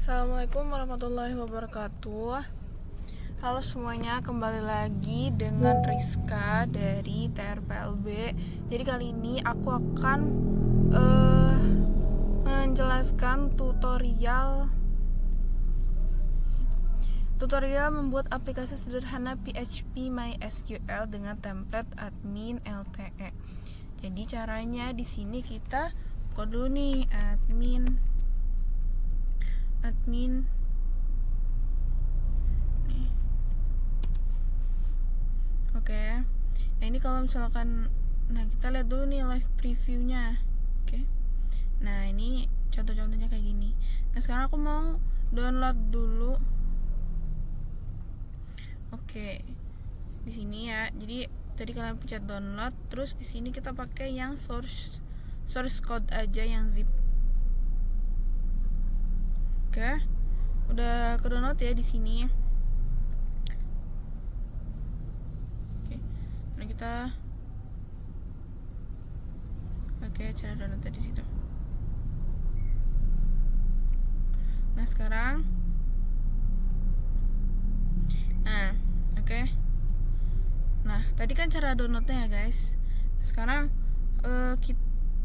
Assalamualaikum warahmatullahi wabarakatuh. Halo semuanya, kembali lagi dengan Rizka dari TRPLB. Jadi kali ini aku akan menjelaskan tutorial membuat aplikasi sederhana PHP MySQL dengan template admin LTE. Jadi caranya di sini kita buka dulu nih admin. Oke. Nah, ini kalau misalkan kita lihat dulu nih live previewnya. Oke. Nah, ini contoh-contohnya kayak gini. Nah, sekarang aku mau download dulu. Oke. Di sini ya. Jadi tadi kalian pencet download, terus di sini kita pakai yang source code aja yang zip. Oke. Udah ke download ya di sini. Oke. Nah, kita pakai cara download di situ. Nah, sekarang oke. Nah, tadi kan cara downloadnya ya guys. Sekarang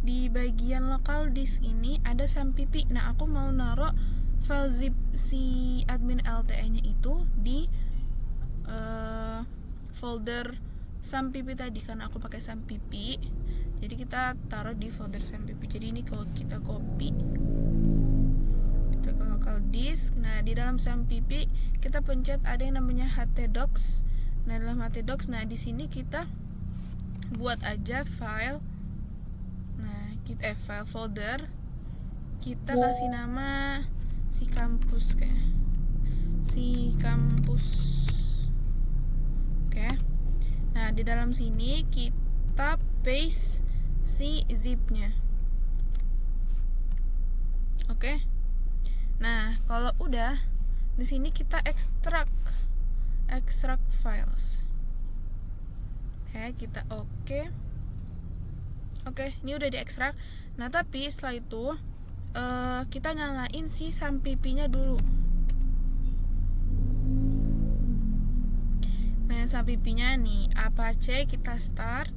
di bagian local disk ini ada sampp. Nah, aku mau naruh file zip si admin LTE nya itu di folder sampp tadi, karena aku pakai sampp. Jadi kita taruh di folder sampp. Jadi ini kalau kita copy, kita ke local disk. Nah, di dalam sampp kita pencet ada yang namanya htdocs. Nah, dalam htdocs, nah di sini kita buat aja file. Nah, file folder. Kita kasih nama si kampus kayak. Si kampus. Oke. Nah, di dalam sini kita paste si zip-nya. Oke. Nah, kalau udah di sini kita extract files. Kita oke, ini udah diekstrak. Nah, tapi setelah itu kita nyalain si sampp-nya dulu. Nah, sampp-nya nih Apache kita start.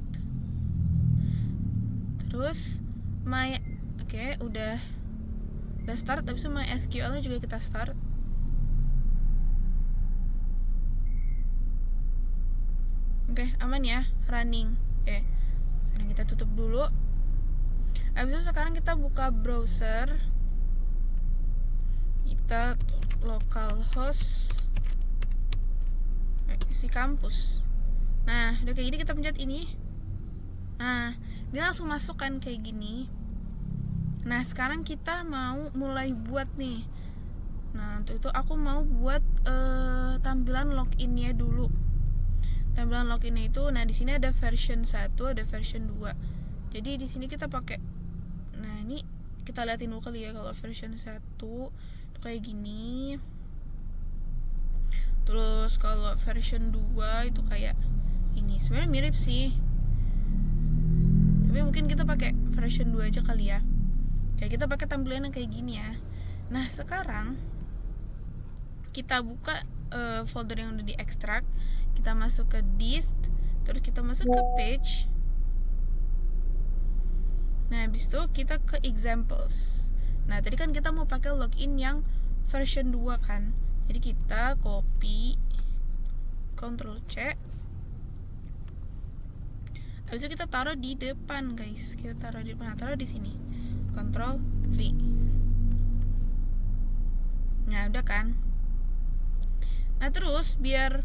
Terus udah start, tapi MySQL-nya juga kita start. Oke, aman ya, running. Sekarang kita tutup dulu. Habis itu sekarang kita buka browser. Kita localhost si kampus. Nah, udah kayak gini kita pencet ini. Nah, dia langsung masuk kan kayak gini. Nah, sekarang kita mau mulai buat nih. Nah, untuk itu aku mau buat tampilan login-nya dulu. Tampilan login itu, nah di sini ada version 1, ada version 2. Jadi di sini kita pakai, nah ini kita liatin dulu kali ya. Kalau version 1 itu kayak gini. Terus kalau version 2 itu kayak ini. Sebenarnya mirip sih, tapi mungkin kita pakai version 2 aja kali ya. Kayak kita pakai tampilan yang kayak gini ya. Nah, sekarang kita buka folder yang udah diekstrak. Kita masuk ke disk, terus kita masuk ke page. Nah, habis itu kita ke examples. Nah, tadi kan kita mau pakai login yang version 2 kan. Jadi kita copy, Ctrl C. Habis itu kita taruh di depan, guys. Kita taruh di depan, taruh di sini. Ctrl V. Nah, udah kan. Nah, terus biar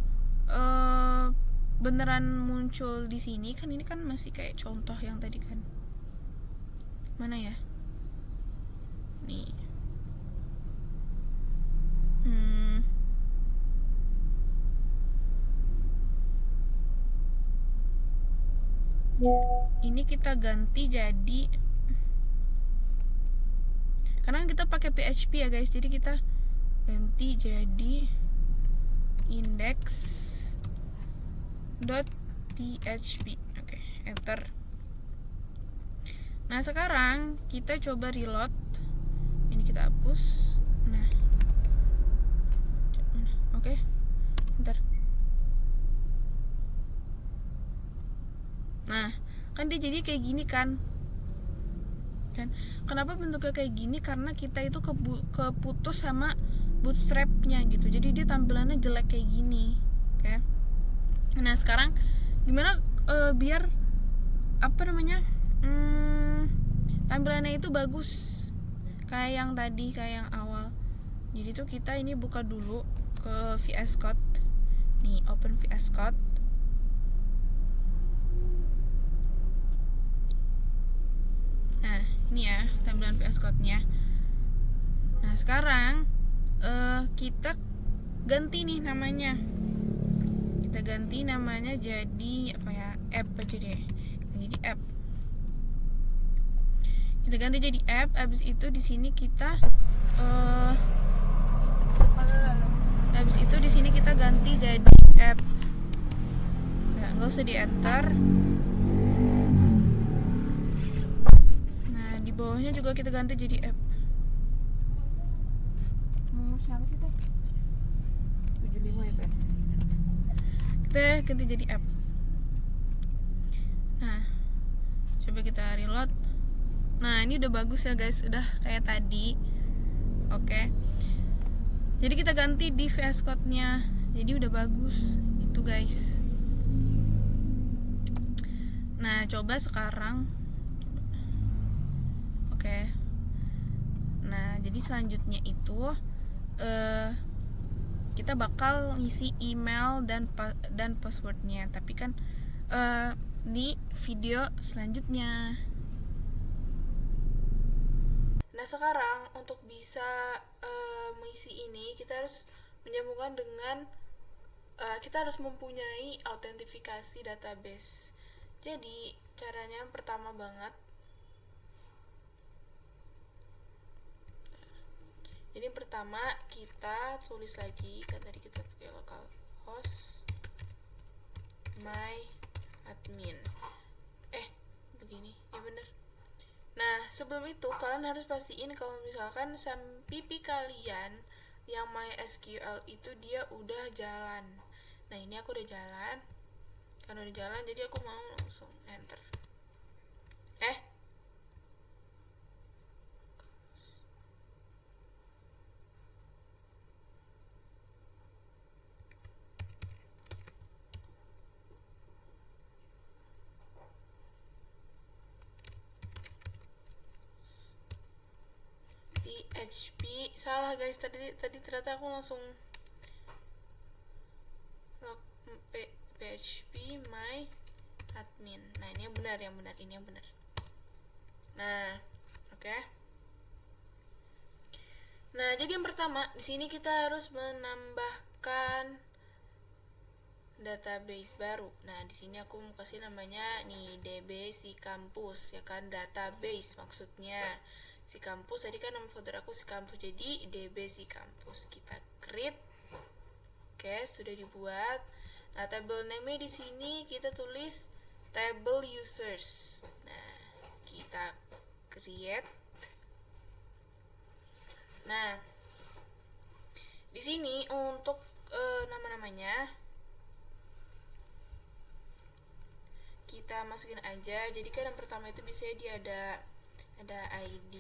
beneran muncul di sini kan, ini kan masih kayak contoh yang tadi kan. Mana ya? Nih. Ini kita ganti jadi, karena kita pakai PHP ya guys, jadi kita ganti jadi index.php. Oke, enter. Nah, sekarang kita coba reload. Ini kita hapus. Nah, oke, bentar. Nah, kan dia jadi kayak gini kan. Kenapa bentuknya kayak gini? Karena kita itu keputus sama bootstrapnya gitu. Jadi dia tampilannya jelek kayak gini. Oke. Nah, sekarang gimana biar apa namanya? Tampilannya itu bagus. Kayak yang tadi, kayak yang awal. Jadi tuh kita ini buka dulu ke VS Code. Nih, open VS Code. Nah, ini ya tampilan VS Code-nya. Nah, sekarang kita ganti nih namanya. Kita ganti namanya jadi apa ya? App aja deh. Jadi app. Kita ganti jadi app. Abis itu di sini kita habis itu di sini kita ganti jadi app. Ya, nggak usah di enter. Nah, di bawahnya juga kita ganti jadi app. Siapa sih teh? 75 ya, Pak. Kita ganti jadi app. Nah, coba kita reload. Nah, ini udah bagus ya guys, udah kayak tadi. Oke. Jadi kita ganti di VS Code-nya. Jadi udah bagus itu guys. Nah, coba sekarang. Oke. Nah, jadi selanjutnya itu kita bakal ngisi email dan passwordnya, tapi kan di video selanjutnya. Nah, sekarang untuk bisa mengisi ini kita harus menyambungkan dengan kita harus mempunyai autentifikasi database. Jadi caranya yang pertama banget, jadi pertama kita tulis lagi, kan tadi kita pakai localhost my admin. Begini, ya bener. Nah, sebelum itu kalian harus pastiin kalau misalkan SAMPP kalian yang MySQL itu dia udah jalan. Nah, ini aku udah jalan. Karena udah jalan, jadi aku mau langsung enter. PHP salah guys, tadi ternyata aku langsung PHP my admin. Nah, ini yang benar, ini yang benar. Nah, oke. Nah, jadi yang pertama di sini kita harus menambahkan database baru. Nah, di sini aku mau kasih namanya nih DB si kampus, ya kan, database maksudnya. Si kampus, tadi kan nama folder aku si kampus, jadi DB si kampus. Kita create. Oke, sudah dibuat. Nah, table name di sini kita tulis table users. Nah, kita create. Nah, di sini untuk nama-namanya kita masukin aja. Jadi kan yang pertama itu biasanya dia ada ID,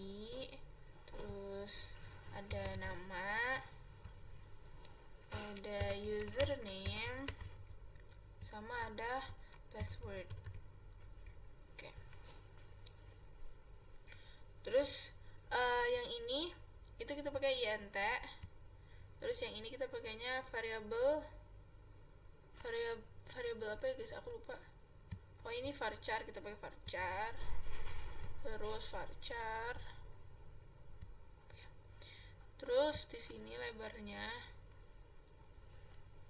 terus ada nama, ada username, sama ada password. Oke. Terus yang ini itu kita pakai int. Terus yang ini kita pakainya variabel apa ya guys, aku lupa. Ini varchar, kita pakai varchar. Terus varchar. Oke. Terus di sini lebarnya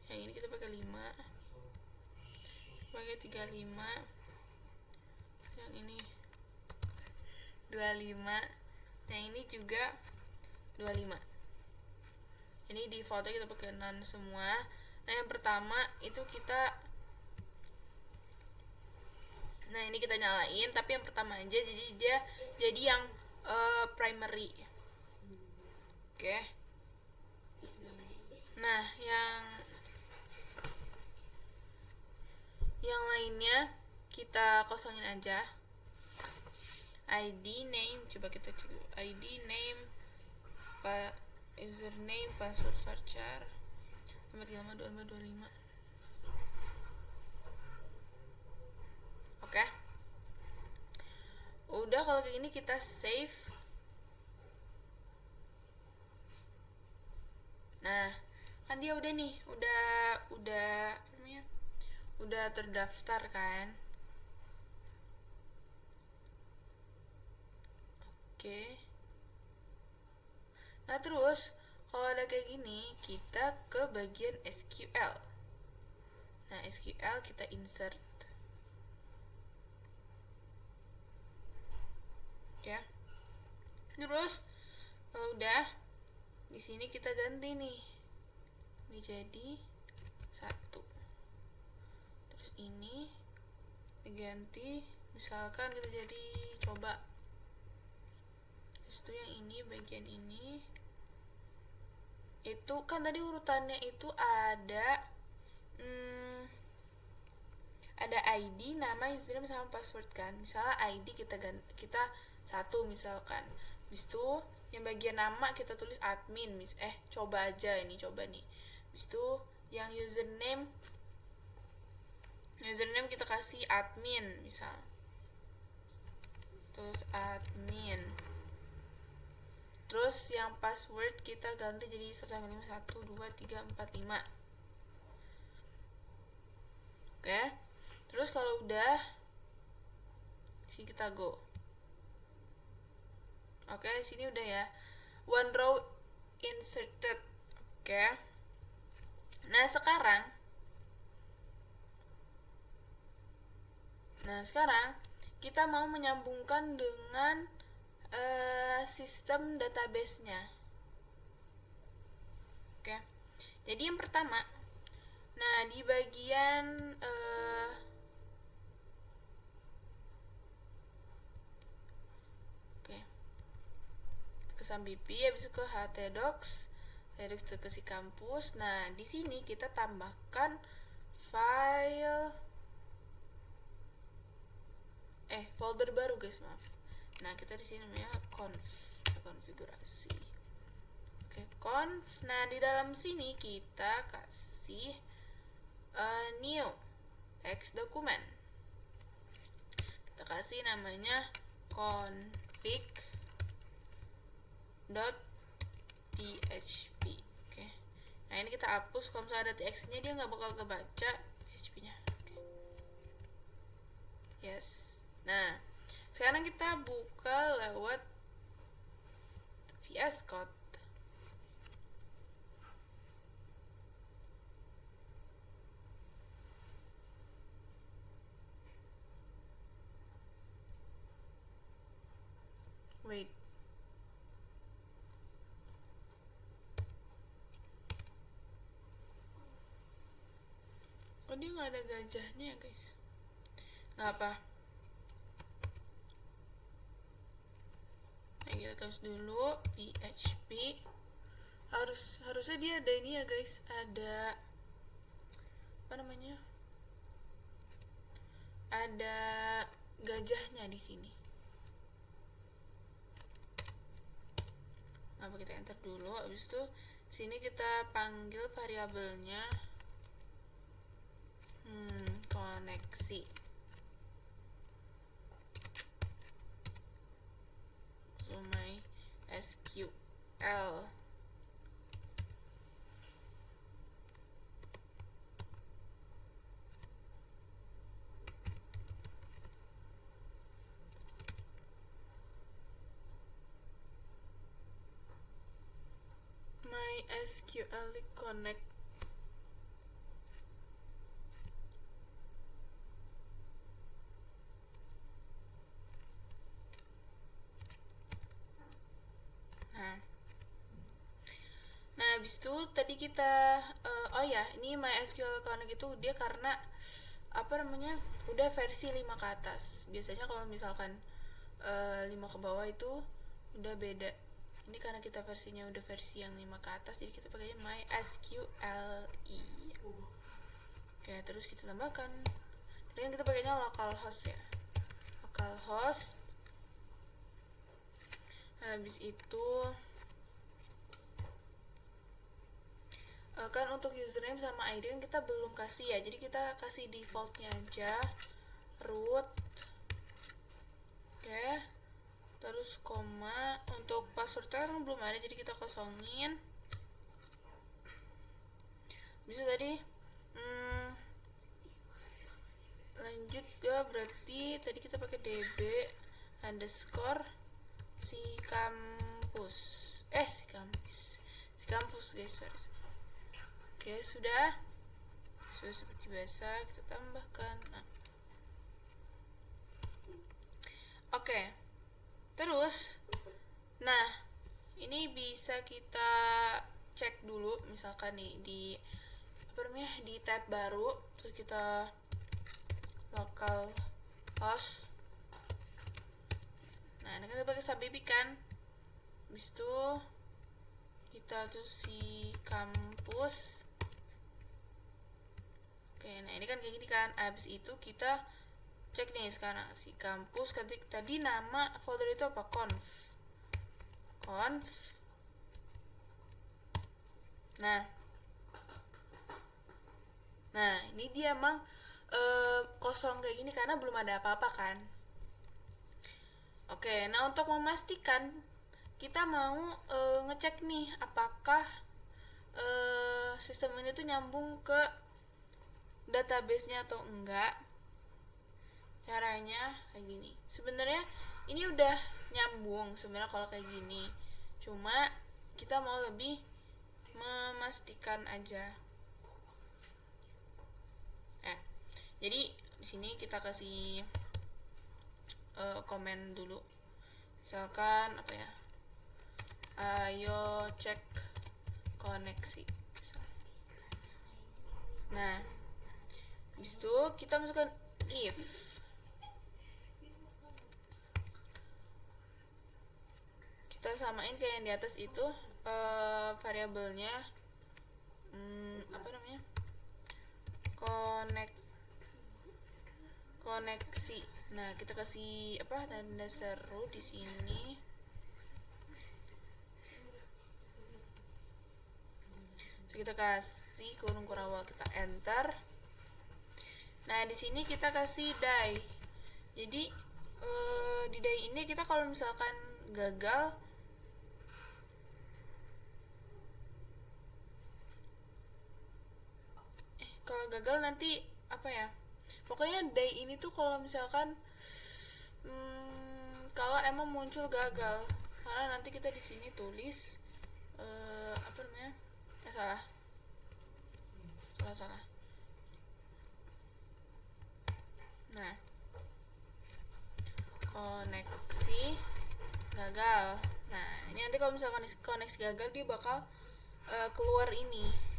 yang ini kita pakai 5, pakai 35, yang ini 25, yang ini juga 25. Ini defaultnya kita pakai none semua. Nah, yang pertama itu ini kita nyalain, tapi yang pertama aja, jadi dia jadi yang primary. Oke. adminnya kita kosongin aja. ID name, coba kita cek dulu. ID name, username, password varchar 4525. Oke. Udah, kalau kayak gini kita save. Nah, kan dia udah nih, udah namanya, udah terdaftar kan. Oke. Nah, terus kalau ada kayak gini, kita ke bagian SQL. Nah, SQL kita insert. Oke. Terus kalau udah, di sini kita ganti nih. Ini jadi 1. Terus ini diganti, misalkan kita jadi coba. Itu yang ini, bagian ini. Itu kan tadi urutannya itu ada ID, nama, username sama password kan. Misalnya ID kita 1 misalkan. Habis itu yang bagian nama kita tulis admin, coba aja, ini coba nih. Habis itu yang username kita kasih admin misal. Terus admin. Terus yang password kita ganti jadi 12345. Oke. Terus kalau udah, sini kita go. Oke, sini udah ya. One row inserted. Oke. Nah, sekarang kita mau menyambungkan dengan sistem database-nya. Oke. Jadi yang pertama, nah di bagian ke SAMPIPI, habis itu ke htdocs, itu ke si kampus. Nah, di sini kita tambahkan file folder baru guys, maaf. Nah, kita di sini namanya konfigurasi. Oke, conf. Nah, di dalam sini kita kasih new text document. Kita kasih namanya config.php. Oke. Nah, ini kita hapus. Kalau misalnya ada tx-nya, dia nggak bakal kebaca php-nya. Oke. Yes. Nah, sekarang kita buka lewat VS Code. Wait. Oh, dia nggak ada gajahnya ya guys. Nggak apa. Nah, kita tulis dulu PHP. Harusnya dia ada ini ya guys, ada apa namanya? Ada gajahnya di sini. Apa, kita enter dulu. Habis itu sini kita panggil variabelnya koneksi. So my SQL. SQL connect. Nah, habis itu tadi kita ini MySQL Connect itu dia karena udah versi 5 ke atas. Biasanya kalau misalkan 5 ke bawah itu udah beda. Ini karena kita versinya udah versi yang 5 ke atas, jadi kita pakainya MySQLi. Oke, terus kita tambahkan Dan kita pakainya localhost ya, localhost. Habis itu kan untuk username sama ID kan kita belum kasih ya, jadi kita kasih defaultnya aja, root. Oke, terus koma. Untuk passwordnya kan belum ada, jadi kita kosongin. Bisa tadi lanjut ya, berarti tadi kita pakai db underscore si kampus guys, sorry. Oke, sudah seperti biasa kita tambahkan. Oke, terus ini bisa kita cek dulu, misalkan nih di tab baru, terus kita localhost. Nah, ini kita pakai SABP kan. Habis itu kita tuh si kampus. Oke, nah ini kan kayak gini kan. Habis itu kita cek nih sekarang si kampus. Tadi nama folder itu apa? Conf. Nah, ini dia emang kosong kayak gini karena belum ada apa-apa kan. Oke, nah untuk memastikan kita mau ngecek nih apakah sistem ini tuh nyambung ke database-nya atau enggak. Caranya kayak gini. Sebenarnya ini udah nyambung sebenarnya kalau kayak gini. Cuma kita mau lebih memastikan aja. Jadi di sini kita kasih komen dulu. Misalkan apa ya? Ayo cek koneksi. Nah, habis itu kita masukkan if. Kita samain kayak yang di atas itu, variabelnya apa namanya? Koneksi. Nah, kita kasih tanda seru di sini. So, kita kasih kurung kurawal, kita enter. Nah, di sini kita kasih die. Jadi di die ini kita kalau misalkan gagal nanti apa ya? Pokoknya die ini tuh kalau misalkan kalau emang muncul gagal, karena nanti kita di sini tulis apa namanya? Salah. Nah, koneksi gagal. Nah, ini nanti kalau misalkan koneksi gagal dia bakal keluar ini.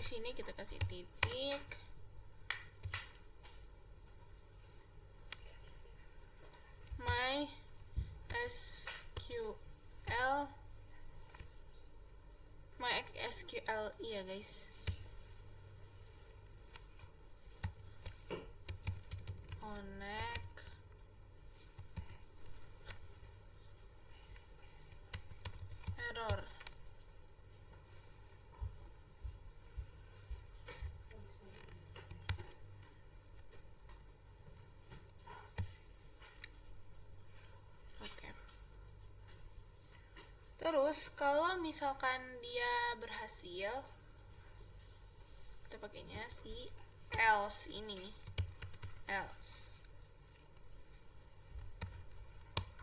Sini kita kasih titik, my SQL iya guys, connect error. Terus kalau misalkan dia berhasil, kita pakainya si else ini, else.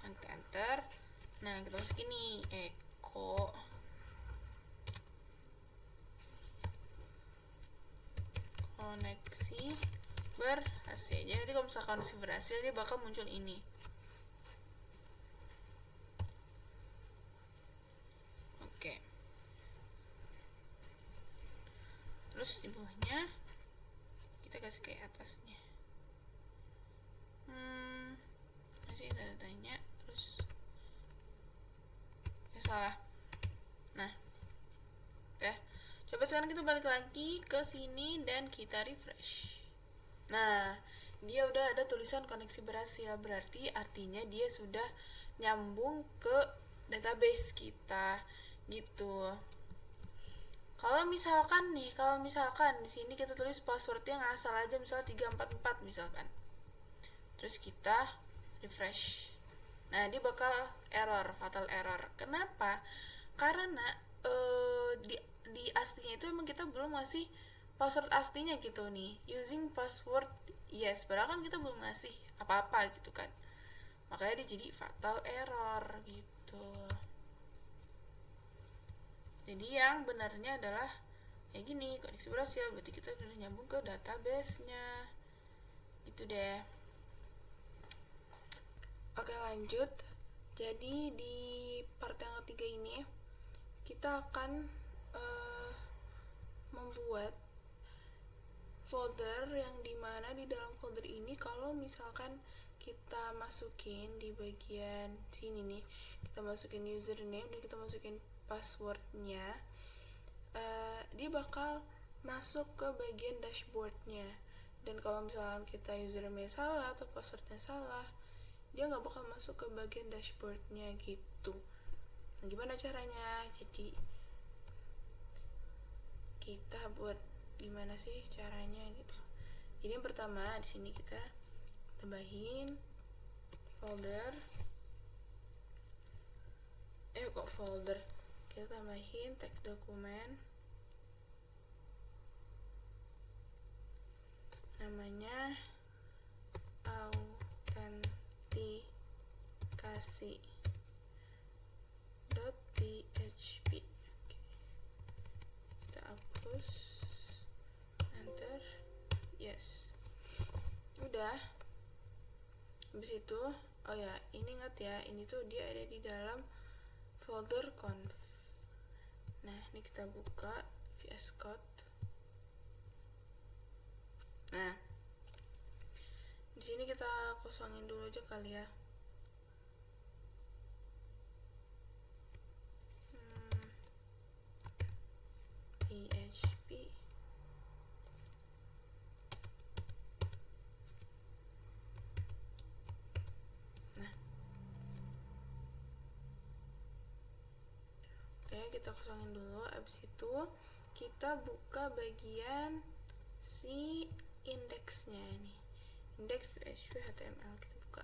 Enter. Nah, kita masuk ini echo koneksi berhasil. Jadi nanti kalau misalkan koneksi berhasil dia bakal muncul ini. Terus di bawahnya kita kasih kayak atasnya. masih tanda tanya, terus salah. Nah, oke. Coba sekarang kita balik lagi ke sini dan kita refresh. Nah, dia udah ada tulisan koneksi berhasil, berarti artinya dia sudah nyambung ke database kita gitu. Kalau misalkan di sini kita tulis password yang asal aja, misalnya 344 misalkan. Terus kita refresh. Nah, dia bakal error, fatal error. Kenapa? Karena di aslinya itu emang kita belum ngasih password aslinya gitu nih. Using password yes, padahal kan kita belum ngasih apa-apa gitu kan. Makanya dia jadi fatal error gitu. Jadi yang benarnya adalah kayak gini, koneksi berhasil, berarti kita udah nyambung ke database-nya. Itu deh. Oke, lanjut. Jadi di part yang ketiga ini kita akan membuat folder yang dimana di dalam folder ini kalau misalkan kita masukin di bagian sini nih, kita masukin username dan kita masukin passwordnya, dia bakal masuk ke bagian dashboardnya. Dan kalau misalkan kita username salah atau passwordnya salah, dia nggak bakal masuk ke bagian dashboardnya gitu. Nah, gimana caranya? Jadi kita buat gimana sih caranya gitu. Jadi yang pertama di sini kita tambahin folder, kita tambahin teks dokumen namanya autentikasi.php. Kita hapus, enter, yes. Udah. Habis itu, oh ya, ini ingat ya, ini tuh dia ada di dalam folder conf. Nah, ini kita buka VS Code. Nah, di sini kita kosongin dulu aja kali ya. PHP. Nah, oke, kita kosongin dulu. Abis itu kita buka bagian si indeksnya ini, indeks PHP HTML, kita buka.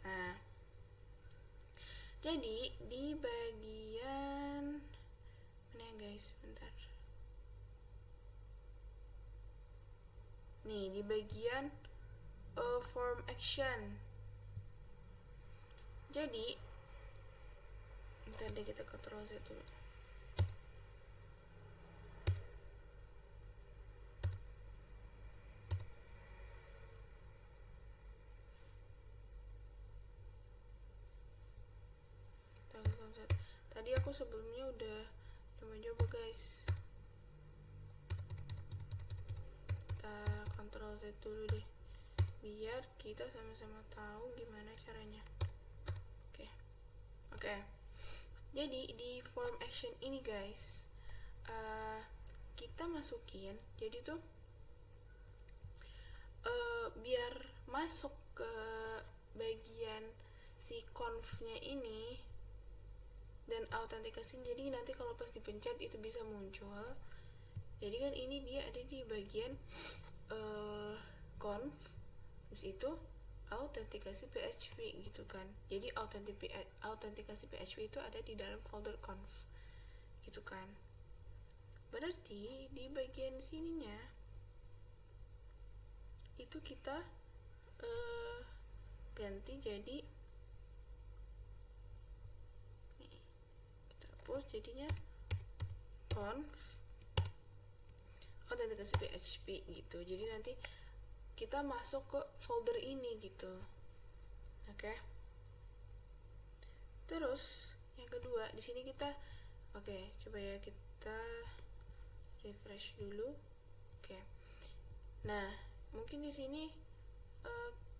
Nah, jadi di bagian mana ya guys, bentar nih, di bagian form action. Jadi bentar deh, kita Ctrl Z dulu. Tadi aku sebelumnya udah coba guys. Kita Ctrl Z dulu deh, biar kita sama-sama tahu gimana caranya. Oke. Jadi di form action ini guys, kita masukin, jadi tuh biar masuk ke bagian si conf-nya ini dan autentikasi, jadi nanti kalau pas dipencet itu bisa muncul. Jadi kan ini dia ada di bagian conf, terus itu autentikasi PHP gitu kan. Jadi autentikasi PHP itu ada di dalam folder conf gitu kan. Berarti di bagian sininya itu kita ganti jadi, kita hapus jadinya conf autentikasi PHP gitu. Jadi nanti kita masuk ke folder ini gitu. Oke. Terus yang kedua di sini kita, coba ya kita refresh dulu. Nah, mungkin di sini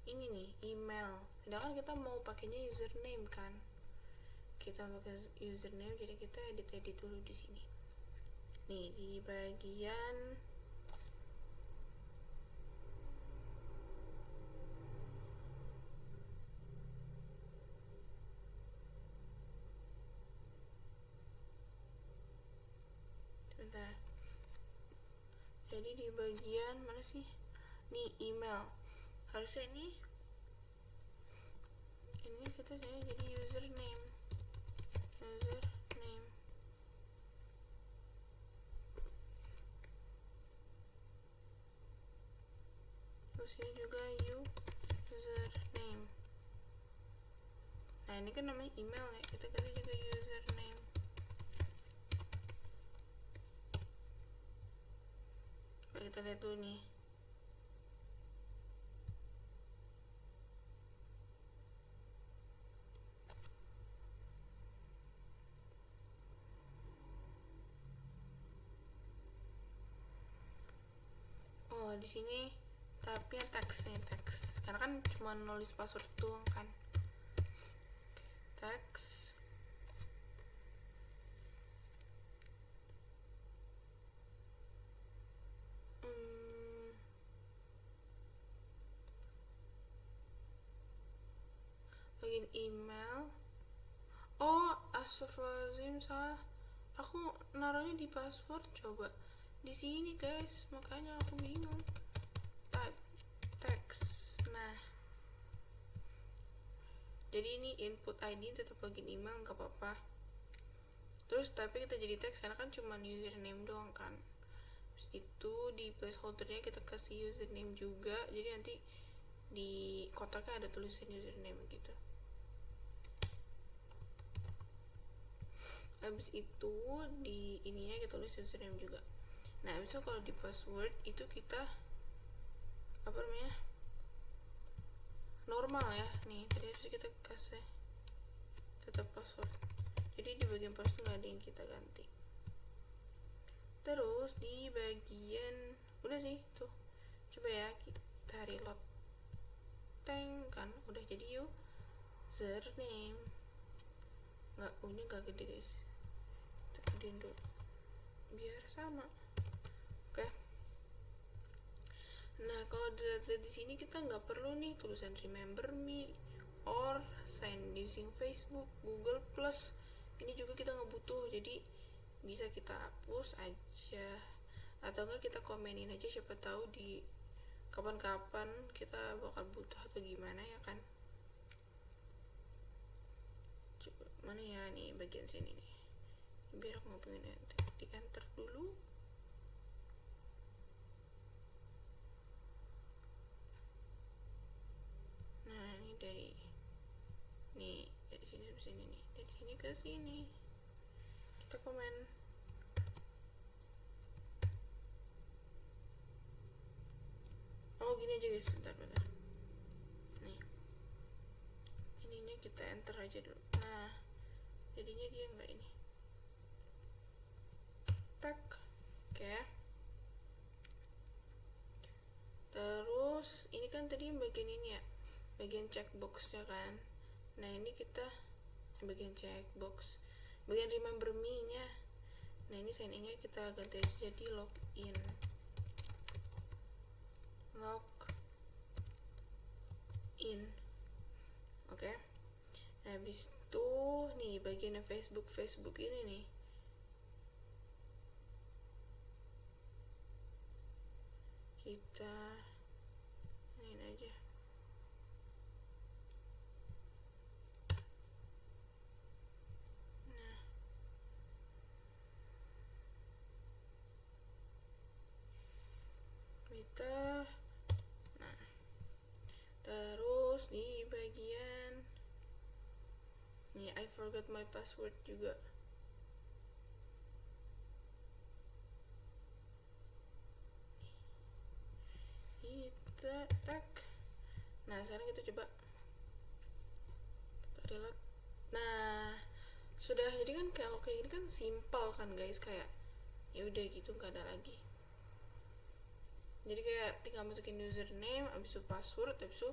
ini nih email, sedangkan kita mau pakainya username kan, kita pakai username, jadi kita edit dulu di sini nih di bagian sebentar. Jadi di bagian mana sih? Nih email. Harusnya ini kita jadi username. Terus ini juga username. Nah, ini kan namanya email ya. Kita ganti juga username. Coba kita lihat dulu nih. Oh, di sini tapi yang teks, karena kan cuma nulis password doang kan. Teks login email. Oh, astagfirullahaladzim, salah. Aku naruhnya di password, coba di sini guys, makanya aku bingung. Type text. Nah, jadi ini input ID tetap login email, nggak apa-apa. Terus tapi kita jadi teks karena kan cuma username doang kan. Terus itu di placeholdernya kita kasih username juga, jadi nanti di kotaknya ada tulisan username gitu. Habis itu di ininya kita tulis username juga. Nah, habis itu kalau di password itu kita apa namanya, normal ya. Nih tadi harus kita kasih tetap password, jadi di bagian password nggak ada yang kita ganti. Terus di bagian udah sih tuh, coba ya kita reload, teng kan udah jadi username. Nggak punya, nggak gede guys, kita gedein dulu biar sama. Oke. Nah, kalau di sini kita nggak perlu nih tulisan remember me or sign using Facebook, Google Plus. Ini juga kita nggak butuh, jadi bisa kita hapus aja, atau enggak kita komenin aja, siapa tahu di kapan-kapan kita bakal butuh atau gimana ya kan. Coba mana ya nih bagian sini nih, biar aku nggak pengen di enter dulu. Nah, ini dari sini ke sini nih, dari sini ke sini kita komen. Oh, gini aja guys, bentar. Nih, ininya kita enter aja dulu. Nah, jadinya dia nggak ini. Tak, oke. Terus ini kan tadi bagian ini ya, bagian checkboxnya kan. Nah, ini kita bagian checkbox, bagian remember me nya. Nah, ini sign in nya kita ganti aja jadi login. Oke. Nah, habis itu nih bagian Facebook ini nih, kita ini aja. Nah, kita terus di bagian nih I forgot my password juga. Kita tag. Nah, sekarang kita coba kita reload. Nah, sudah. Jadi kan kalau kayak gini kan simpel kan guys, kayak ya udah gitu, nggak ada lagi. Jadi kayak tinggal masukin username, abis itu password, abis itu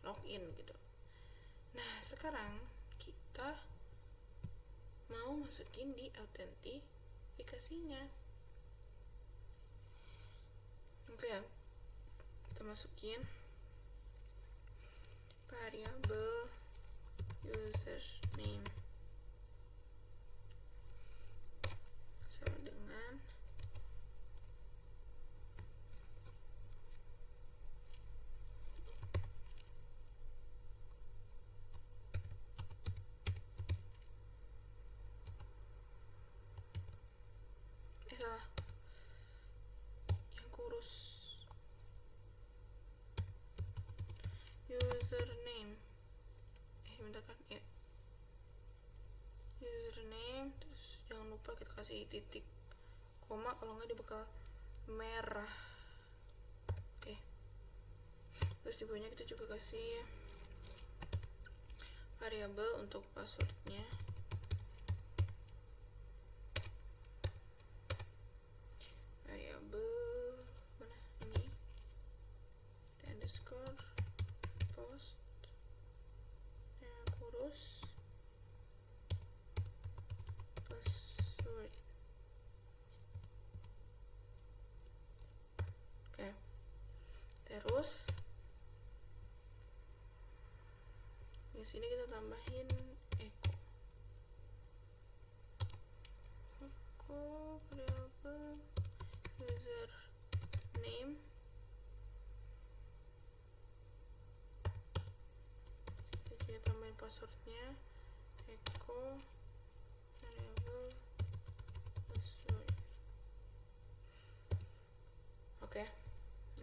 login gitu. Nah sekarang kita mau masukin di autentifikasinya. Oke, kita masukin variabel username sama dengan salah, yang kurus, username bentar kan ya, username, terus jangan lupa kita kasih titik koma, kalau nggak dia bakal merah. Oke, terus di bawahnya kita juga kasih variabel untuk passwordnya. Variabel mana ini, underscore post yang kurus password. Oke, terus di sini kita tambahin echo variabel username, kita tambahin passwordnya, echo variabel password. Oke,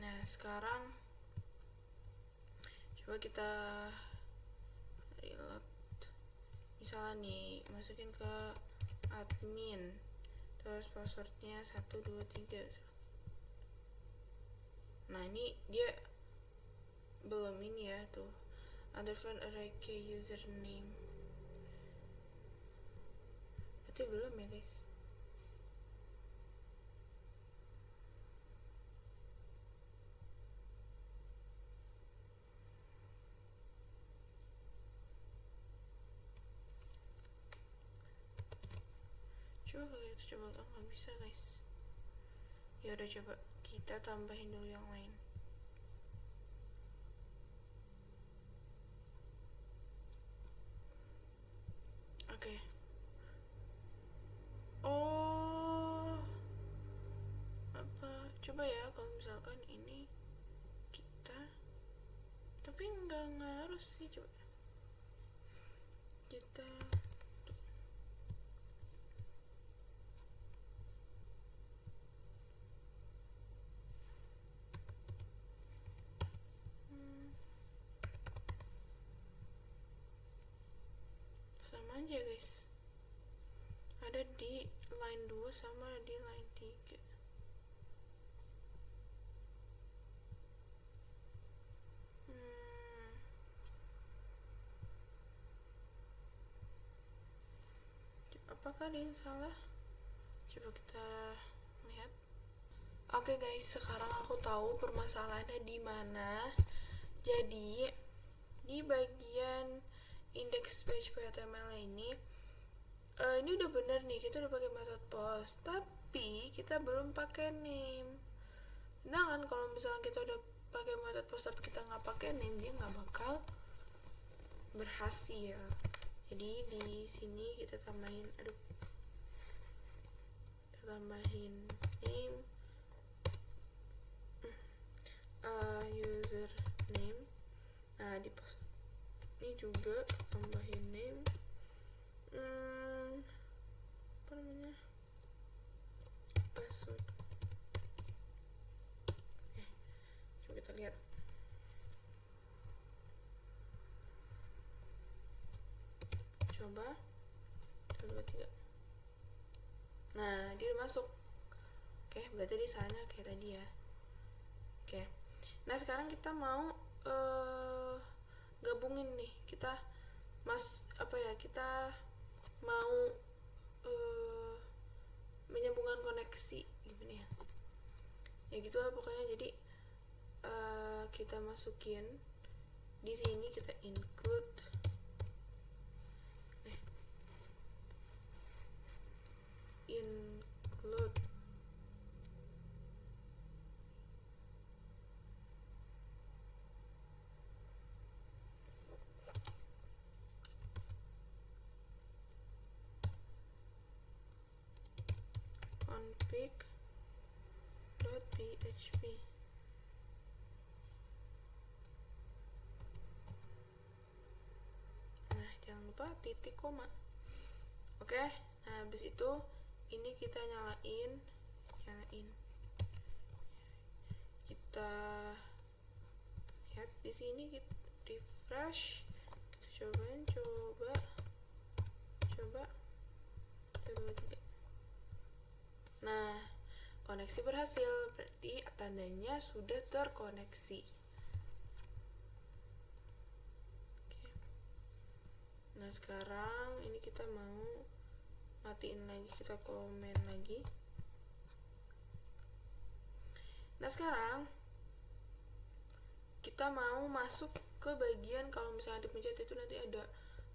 nah sekarang coba kita reload, misalnya nih masukin ke admin, terus passwordnya 123. Nah ini dia belum ini ya, tuh understand array key username, berarti belum ya guys. Coba kalau itu coba, nggak bisa guys. Ya udah, coba kita tambahin dulu yang lain. Oke. Oh, apa? Coba ya kalau misalkan ini kita, tapi nggak harus sih, coba kita sama aja guys, ada di line 2 sama di line 3. Apakah ada yang salah? Coba kita lihat. Oke guys, sekarang aku tahu permasalahannya di mana. Jadi di bagian index page HTML ini udah bener nih, kita udah pakai method post, tapi kita belum pakai name. Sedangkan kalau misalnya kita udah pakai method post tapi kita nggak pakai name, dia nggak bakal berhasil. Jadi di sini kita tambahin, tambahin name, username. Nah di post ini juga tambahin name, apa namanya, password. Coba kita lihat. Coba 1, 2, 3. Nah dia udah masuk. Oke, berarti di sana kayak tadi ya. Oke, nah sekarang kita mau gabungin nih, kita kita mau menyambungkan koneksi gimana ya, gitulah pokoknya. Jadi kita masukin Di sini kita include config.php. Nah, jangan lupa titik koma. Oke, nah habis itu ini kita nyalain. Kita lihat di sini, kita refresh, kita coba 3. Nah, koneksi berhasil, berarti tandanya sudah terkoneksi. Oke. Nah, sekarang ini kita mau matiin lagi, kita komen lagi. Nah, sekarang kita mau masuk ke bagian kalau misalnya dipencet itu nanti ada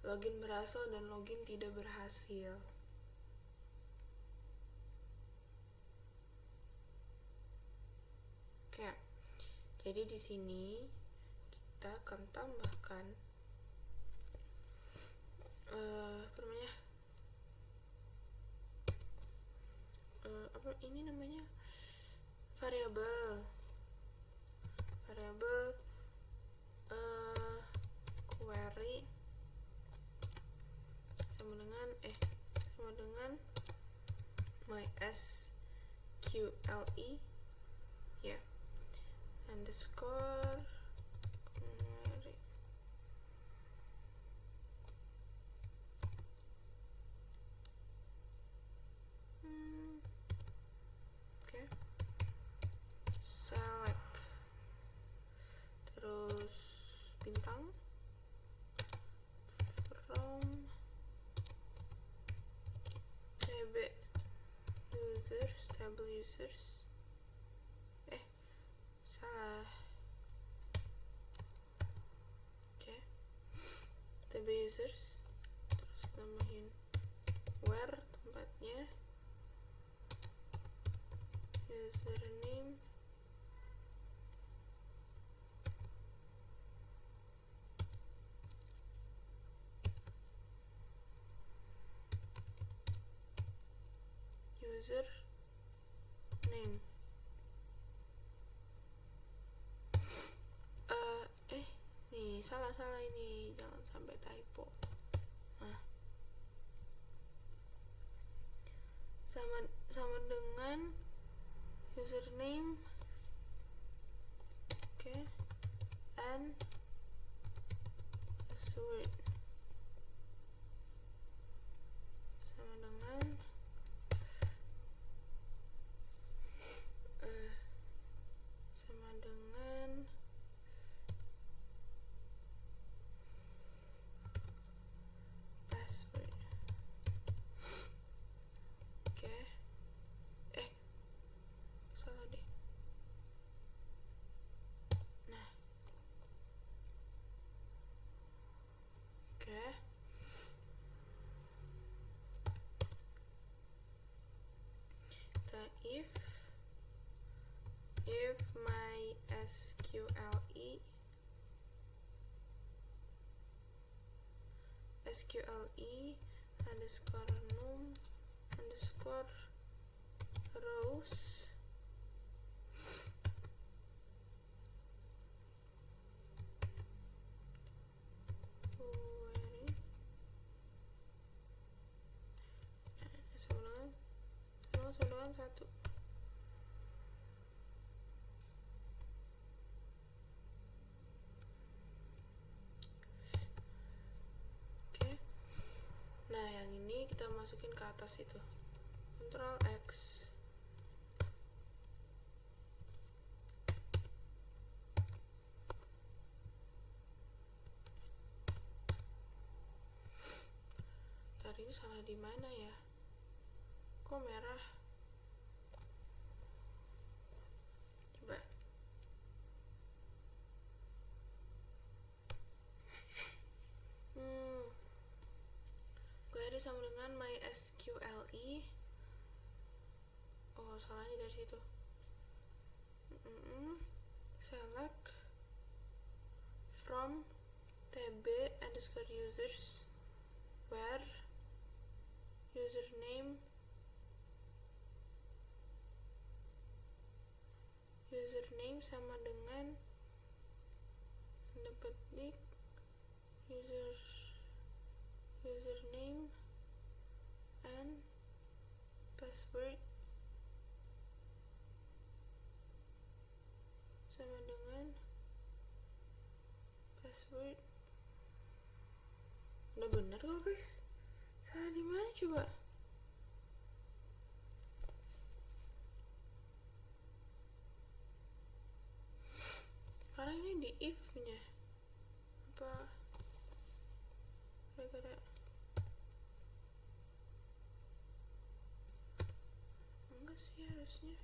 login berhasil dan login tidak berhasil. Oke. Jadi di sini kita akan tambahkan ini namanya variabel query sama dengan mysqli ya, underscore query. Oke. Select, terus bintang from table users, salah. Oke. Table users, terus tambahin where tempatnya, username, user name. Nih salah ini, jangan sampai typo. Nah, sama dengan username. Oke. And password sama dengan password. Oke. Salah deh. Nah. Oke. Kita if SQLE underscore num underscore rows sama dengan 1. Nah, yang ini kita masukin ke atas itu. Ctrl X. Tadi ini salah di mana ya? Kok merah? Coba. dengan MySQLi. Oh, salahnya dari situ. Select from tb underscore users where username sama dengan dapat dik username and password sama dengan password. Udah bener kok guys, salah di mana coba? Karena ini di if nya apa gara-gara enggak sih harusnya.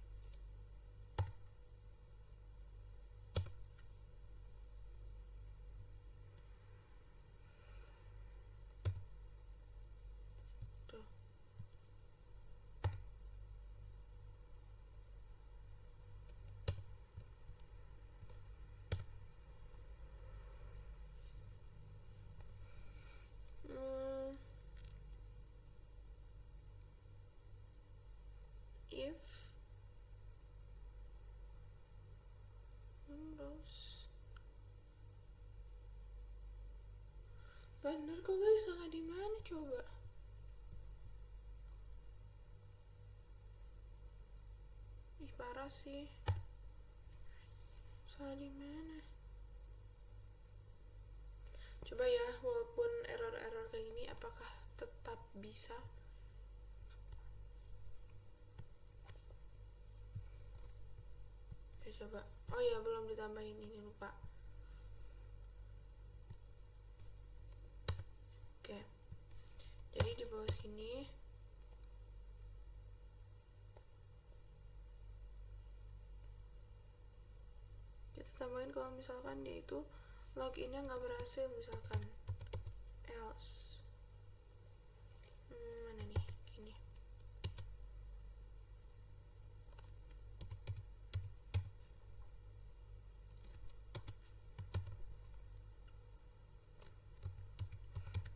Tuh. If Windows bener kok guys, salah di mana coba? Ih parah sih, salah di mana? Coba ya, walaupun error kayak gini, apakah tetap bisa? Ya coba. Oh ya, belum ditambahin ini, lupa. Oke. Jadi di bawah sini kita tambahin kalau misalkan dia itu loginnya nggak berhasil, misalkan else mana nih gini.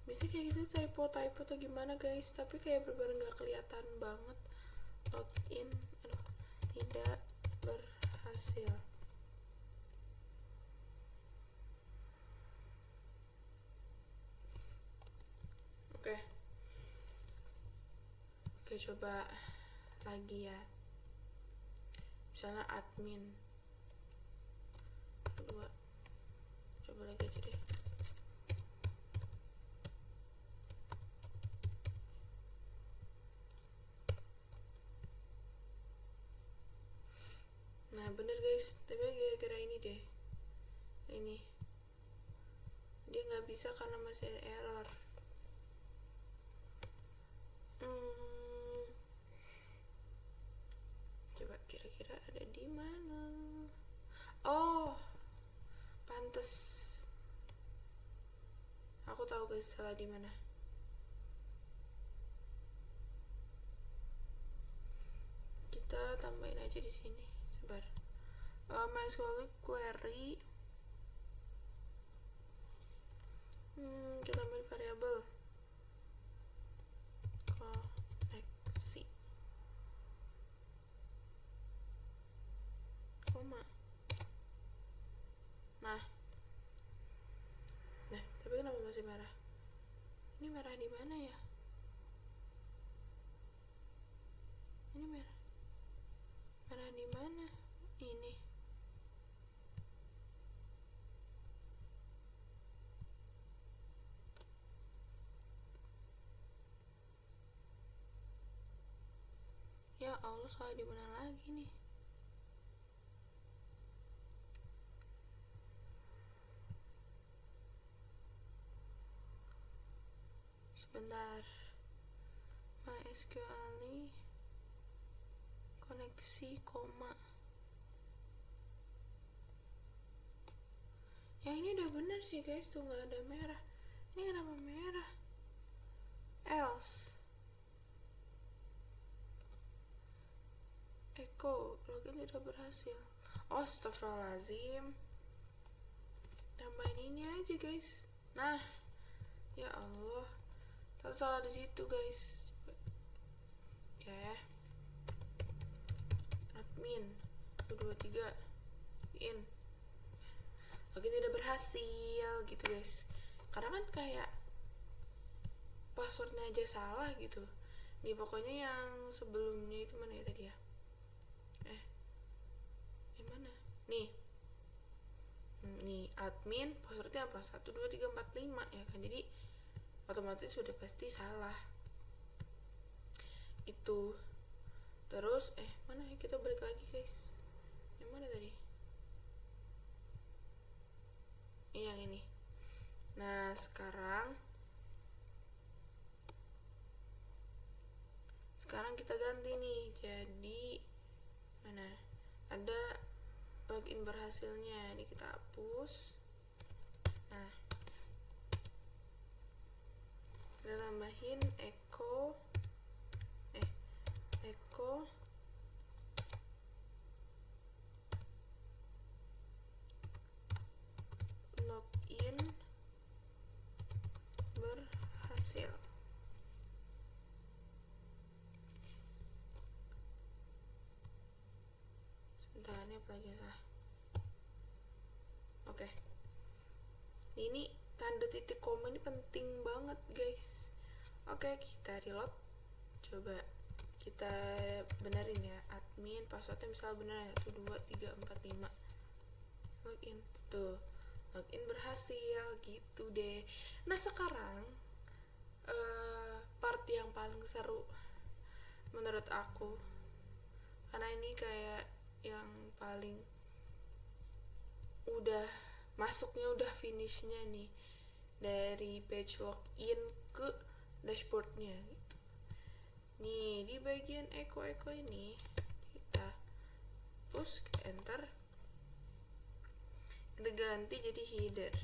Bisa kayak gitu typo atau gimana guys, tapi kayak bener-bener nggak kelihatan banget login. Aduh, tidak berhasil. Oke, coba lagi ya. Misalnya admin kedua, coba lagi aja deh. Nah bener guys, tapi gara-gara ini deh, ini dia nggak bisa karena masih ada error. Coba kira-kira ada di mana? Oh, pantes. Aku tahu guys salah di mana. Kita tambahin aja di sini. Sabar. MySQL query. Kita tambahin variabel koneksi, koma. Nah, tapi kenapa masih merah? Ini merah di mana ya? Ini merah di mana? Ini. Ya Allah, salah di mana lagi nih? Sebentar. MySQL koneksi, koma. Yang ini udah bener sih guys, tuh nggak ada merah. Ini kenapa merah? Else tidak berhasil. Oh, astagfirullahaladzim. Tambahin ini aja guys. Nah, ya Allah, tak salah di situ guys. Oke, admin 123 in. Oke, tidak berhasil gitu guys. Karena kan kayak passwordnya aja salah gitu. Nih pokoknya yang sebelumnya itu mana ya tadi ya? Mana? Nih. Nih admin passwordnya apa? 12345 ya kan. Jadi otomatis sudah pasti salah. Itu. Terus mana ya, kita balik lagi guys. Yang mana tadi? Yang ini. Nah, sekarang kita ganti nih. Jadi mana? Ada login berhasilnya. Ini kita hapus. Nah, kita tambahin echo login berhasil. Sebentar, ini apa lagi salah? Oke. Ini tanda titik koma ini penting banget guys. Oke, kita reload. Coba kita benerin ya. Admin passwordnya misalnya bener ya, 12345. Login. Tuh, login berhasil gitu deh. Nah, sekarang part yang paling seru menurut aku, karena ini kayak yang paling udah masuknya, udah finishnya nih, dari page login ke dashboardnya gitu. Nih di bagian echo ini kita push ke enter, kita ganti jadi header,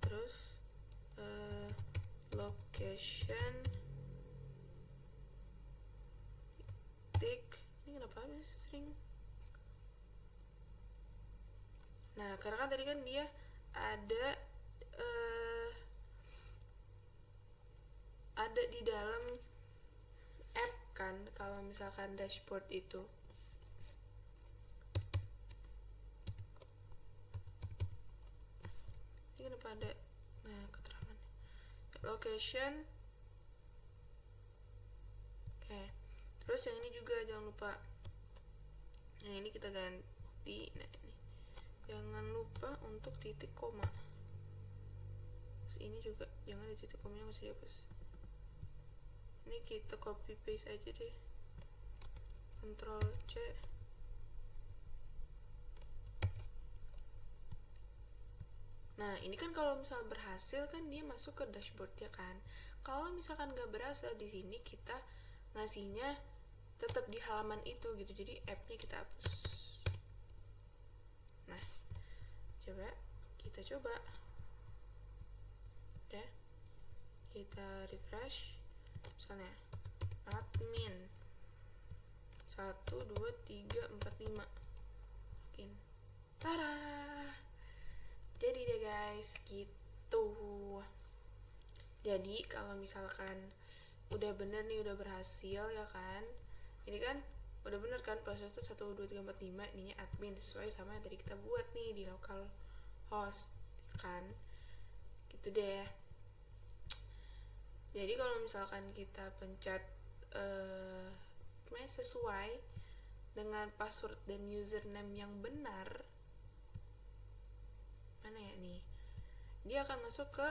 terus location titik. Ini kenapa harus sering? Nah, karena kan tadi kan dia ada di dalam app kan, kalau misalkan dashboard itu. Ini kenapa ada? Nah, keterangan location. Oke. Terus yang ini juga jangan lupa. Nah, ini kita ganti. Nah, ini jangan lupa untuk titik koma. Terus ini juga jangan di titik komanya masih dihapus. Ini kita copy paste aja deh. Ctrl C. Nah, ini kan kalau misal berhasil kan dia masuk ke dashboard ya kan. Kalau misalkan nggak berhasil, di sini kita ngasihnya tetap di halaman itu gitu. Jadi app-nya kita hapus. Nah, kita coba. Oke. Kita refresh. Misalnya admin 12345. Mungkin. Tara. Jadi deh guys, gitu. Jadi kalau misalkan udah bener nih, udah berhasil ya kan, ini kan udah bener kan password 12345, ininya admin sesuai sama yang tadi kita buat nih di local host kan, gitu deh. Jadi kalau misalkan kita pencet sesuai dengan password dan username yang benar, mana ya nih, dia akan masuk ke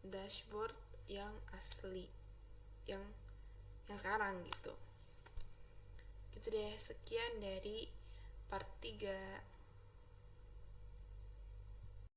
dashboard yang asli, yang sekarang gitu deh. Sekian dari part 3.